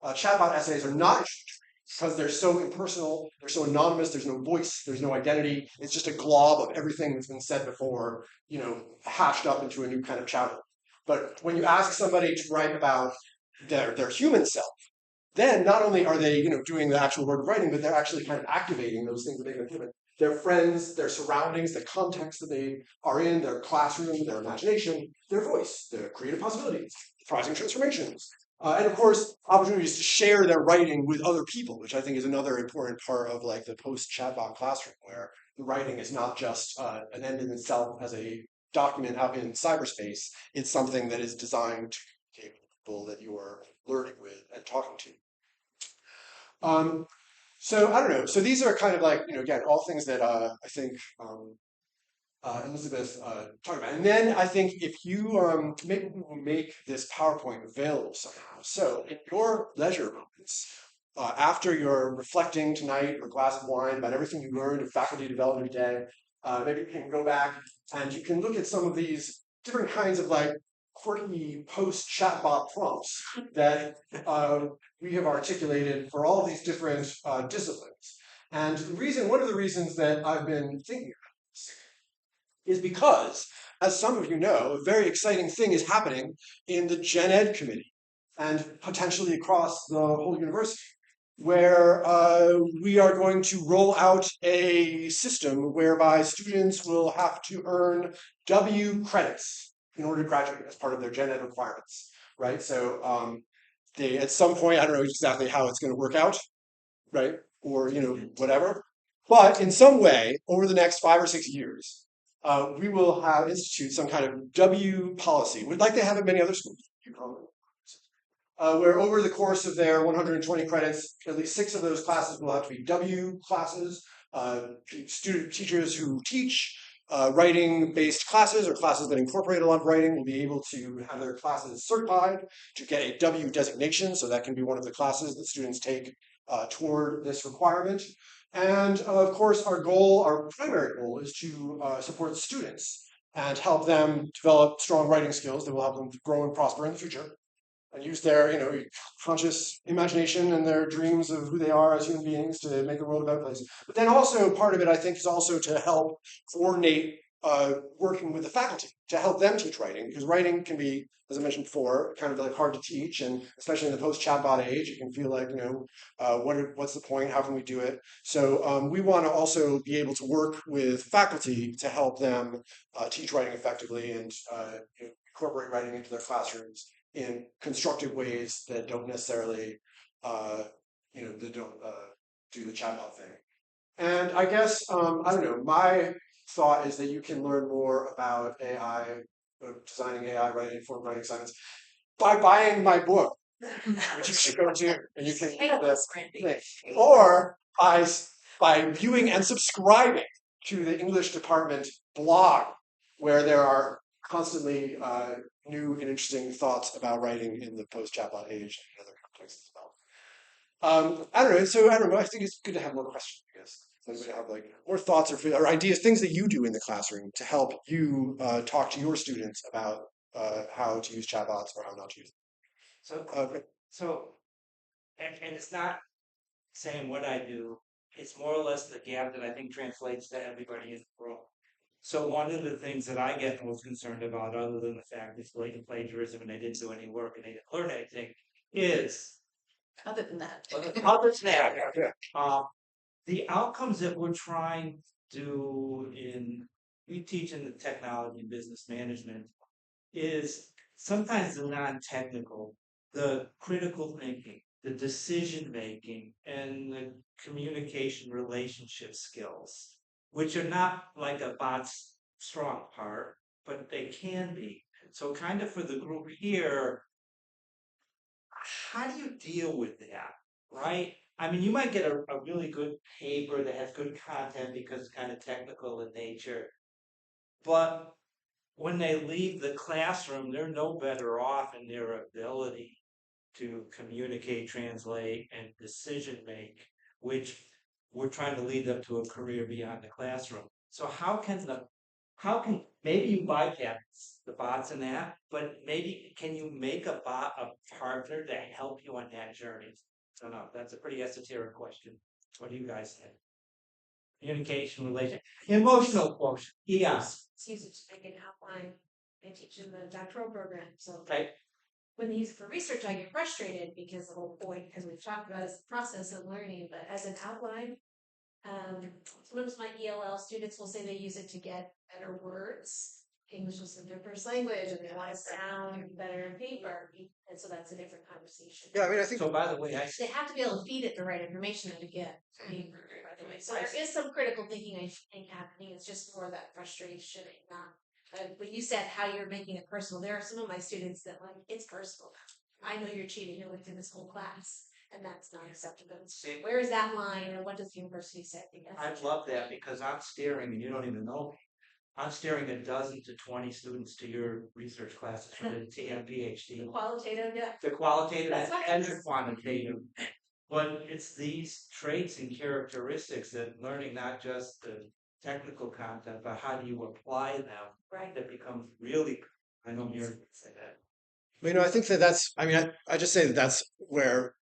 Speaker 1: Chatbot essays are not interesting to read because they're so impersonal, they're so anonymous, there's no voice, there's no identity. It's just a glob of everything that's been said before, hashed up into a new kind of chowder. But when you ask somebody to write about their human self, then not only are they, doing the actual work of writing, but they're actually kind of activating those things that make them human. Their friends, their surroundings, the context that they are in, their classroom, their imagination, their voice, their creative possibilities, surprising transformations. And of course, opportunities to share their writing with other people, which I think is another important part of like the post-chatbot classroom, where the writing is not just an end in itself as a document out in cyberspace. It's something that is designed to communicate with people that you are learning with and talking to. So I don't know. So these are kind of like, again, all things that I think Elizabeth talked about. And then I think if you maybe we'll make this PowerPoint available somehow. So in your leisure moments, after you're reflecting tonight or a glass of wine about everything you learned in faculty development day, maybe you can go back and you can look at some of these different kinds of like quirky post-chatbot prompts that we have articulated for all of these different disciplines. And one of the reasons that I've been thinking about this is because, as some of you know, a very exciting thing is happening in the Gen Ed committee and potentially across the whole university, where we are going to roll out a system whereby students will have to earn W credits in order to graduate as part of their Gen Ed requirements, right? So they, at some point, I don't know exactly how it's going to work out, right? Or, whatever. But in some way, over the next 5 or 6 years, we will have institute some kind of W policy, like they have in many other schools, where over the course of their 120 credits, at least 6 of those classes will have to be W classes. Teachers who teach writing-based classes or classes that incorporate a lot of writing will be able to have their classes certified to get a W designation. So that can be one of the classes that students take toward this requirement. And of course, our primary goal is to support students and help them develop strong writing skills that will help them grow and prosper in the future and use their, conscious imagination and their dreams of who they are as human beings to make the world a better place. But then also part of it, I think, is also to help coordinate working with the faculty to help them teach writing, because writing can be, as I mentioned before, kind of like hard to teach, and especially in the post-chatbot age, it can feel like, what's the point? How can we do it? So we want to also be able to work with faculty to help them teach writing effectively and incorporate writing into their classrooms in constructive ways that don't necessarily, that don't do the chatbot thing. And I guess, I don't know, my thought is that you can learn more about AI, designing AI writing, informed writing assignments, by buying my book, which you should go to, and you can get this thing. Or by viewing and subscribing to the English department blog, where there are constantly new and interesting thoughts about writing in the post-chatbot age and other contexts as well. I don't know. So I don't know. I think it's good to have more questions, I guess. Does anybody have like more thoughts or ideas, things that you do in the classroom to help you talk to your students about how to use chatbots or how not to use them?
Speaker 5: And it's not saying what I do. It's more or less the gap that I think translates to everybody in the world. So one of the things that I get most concerned about, other than the fact it's blatant plagiarism and they didn't do any work and they didn't learn anything, is
Speaker 2: Other than that.
Speaker 5: The outcomes that we're trying to we teach in the technology and business management is sometimes the non-technical, the critical thinking, the decision making, and the communication relationship skills, which are not like a bot's strong part, but they can be. So kind of for the group here, how do you deal with that, right? I mean, you might get a really good paper that has good content because it's kind of technical in nature, but when they leave the classroom, they're no better off in their ability to communicate, translate, and decision make, which we're trying to lead them to a career beyond the classroom. So how can, maybe you bypass the bots and that, but maybe can you make a bot a partner to help you on that journey? I don't know, that's a pretty esoteric question. What do you guys think? Communication, relation, emotional quotient, yes,
Speaker 4: It's used to make an outline and teach in the doctoral program, so.
Speaker 5: right?
Speaker 4: When they use it for research, I get frustrated because the whole point, as we've talked about, is the process of learning, but as an outline. Sometimes my ELL students will say they use it to get better words. English is their first language and they want to sound better in paper, and so that's a different conversation.
Speaker 1: Yeah, I mean, I think
Speaker 5: So by the way,
Speaker 4: They have to be able to feed it the right information to get paper, by the way. So there is some critical thinking, I think, happening. It's just more that frustration and not. When you said how you're making it personal, there are some of my students that like it's personal. I know you're cheating. You're within this whole class, and that's not acceptable. Where is that line, and what does the university say?
Speaker 5: I love that because I'm steering, and you don't even know me. I'm steering a dozen to 20 students to your research classes for the TM PhD.
Speaker 4: Qualitative, yeah.
Speaker 5: The qualitative
Speaker 4: That's what
Speaker 5: and
Speaker 4: it
Speaker 5: the
Speaker 4: is.
Speaker 5: quantitative. But it's these traits and characteristics that learning not just the technical content, but how do you apply them
Speaker 4: Right.
Speaker 5: that becomes really, I know you're say that.
Speaker 1: you know, I think that's, I mean, I just say that that's where,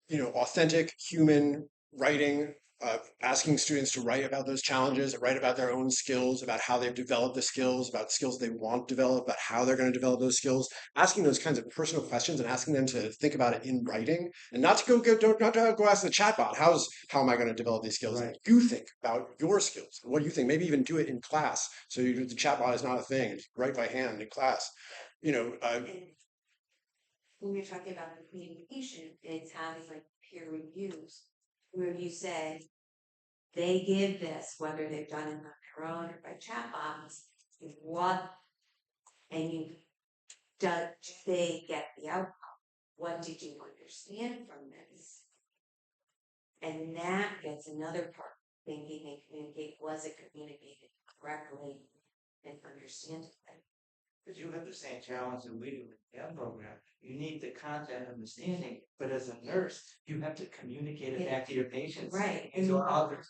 Speaker 1: you know, authentic human writing, asking students to write about those challenges, write about their own skills, about how they've developed the skills, about skills they want to develop, about how they're going to develop those skills, asking those kinds of personal questions and asking them to think about it in writing and not to not to go ask the chatbot, how am I going to develop these skills?
Speaker 5: Right.
Speaker 1: You think about your skills, what you think, maybe even do it in class. So the chatbot is not a thing, write by hand in class. You know,
Speaker 6: And when you're talking about the communication, it's having like peer reviews, where you say they give this, whether they've done it on their own or by chatbots, what, and you, do they get the outcome? What did you understand from this? And that gets another part, thinking and communicate, was it communicated correctly and understanding it?
Speaker 5: Because you have the same challenge that we do in the M program. You need the content understanding, but as a nurse, you have to communicate it back to your patients.
Speaker 6: Right.
Speaker 5: And to others.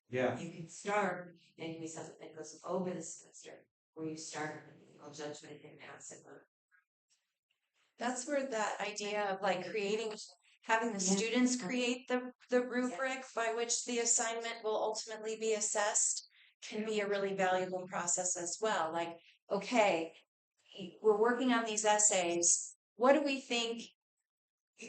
Speaker 5: Yeah.
Speaker 6: You can start making something that goes over the semester, where you start on judgment and passive.
Speaker 2: That's where that idea of like having the
Speaker 6: Yeah.
Speaker 2: students create the rubric by which the assignment will ultimately be assessed can be a really valuable process as well. Like, okay, we're working on these essays. What do we think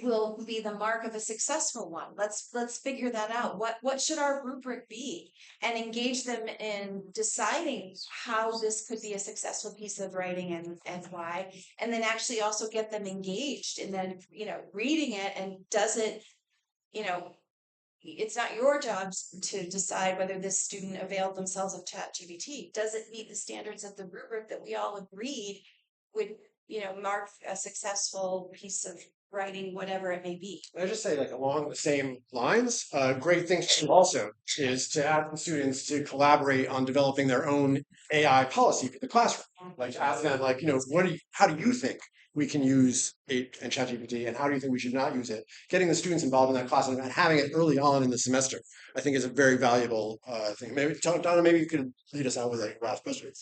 Speaker 2: will be the mark of a successful one? Let's figure that out. What should our rubric be? And engage them in deciding how this could be a successful piece of writing and why. And then actually also get them engaged and then, you know, reading it and does it, you know, it's not your job to decide whether this student availed themselves of ChatGPT. Does it meet the standards of the rubric that we all agreed would, you know, mark a successful piece of writing, whatever it may be?
Speaker 1: I just say, like, along the same lines, great thing to do also is to ask the students to collaborate on developing their own AI policy for the classroom. Like, to ask them, like, you know, how do you think we can use it and ChatGPT, and how do you think we should not use it? Getting the students involved in that class and having it early on in the semester, I think, is a very valuable thing. Maybe Donna, maybe you could lead us out with a last question.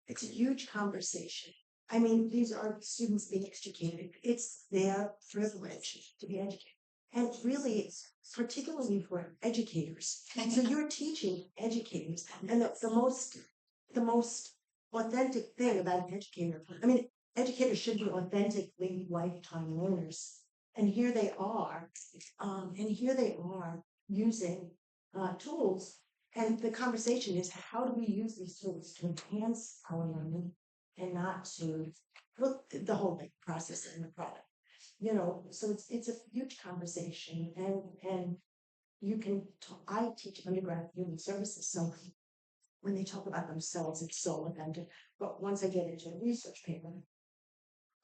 Speaker 10: It's a huge conversation. I mean, these are students being educated. It's their privilege to be educated. And really, it's particularly for educators. So you're teaching educators. And the most authentic thing about an educator, I mean, educators should be authentically lifetime learners. And here they are, using tools. And the conversation is, how do we use these tools to enhance our learning and not to, well, the whole process and the product, you know? So it's a huge conversation, and you can talk, I teach undergrad human services, so when they talk about themselves, it's so authentic. But once I get into a research paper,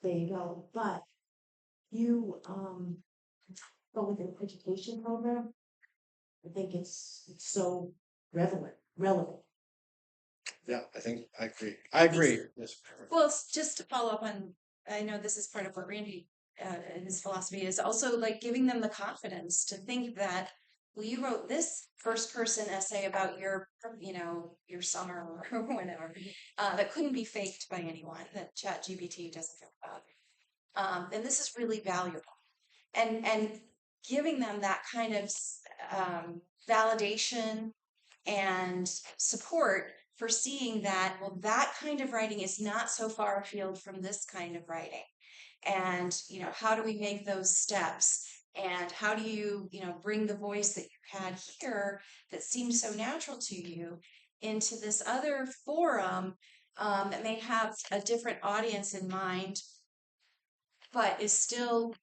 Speaker 10: there you go. But you go with an education program, I think it's so relevant.
Speaker 1: Yeah, I agree. I agree. Yes.
Speaker 2: Well, it's just to follow up on, I know this is part of what Randy and his philosophy is also like giving them the confidence to think that well, you wrote this first person essay about your, your summer or whatever, that couldn't be faked by anyone, that ChatGPT doesn't care about. And this is really valuable. And giving them that kind of validation and support for seeing that, well, that kind of writing is not so far afield from this kind of writing. And, how do we make those steps? And how do you, bring the voice that you had here that seemed so natural to you into this other forum that may have a different audience in mind, but is still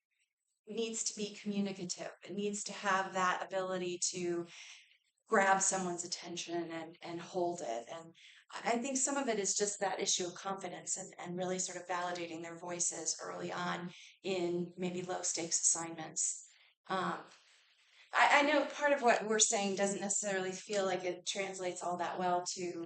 Speaker 2: needs to be communicative. It needs to have that ability to grab someone's attention and hold it. And I think some of it is just that issue of confidence and really sort of validating their voices early on in maybe low stakes assignments. I know part of what we're saying doesn't necessarily feel like it translates all that well to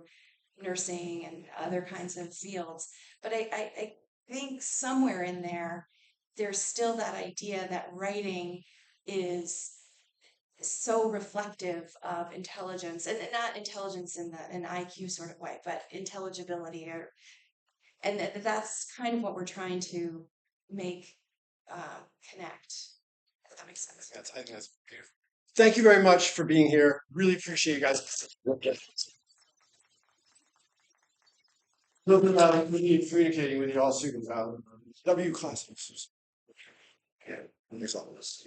Speaker 2: nursing and other kinds of fields, but I think somewhere in there, there's still that idea that writing is so reflective of intelligence, and not intelligence in an IQ sort of way, but intelligibility, and that's kind of what we're trying to make connect. If that makes sense.
Speaker 1: I think that's beautiful. Thank you very much for being here. Really appreciate you guys. We'll be communicating with you all soon. W class. Yeah, there's all this.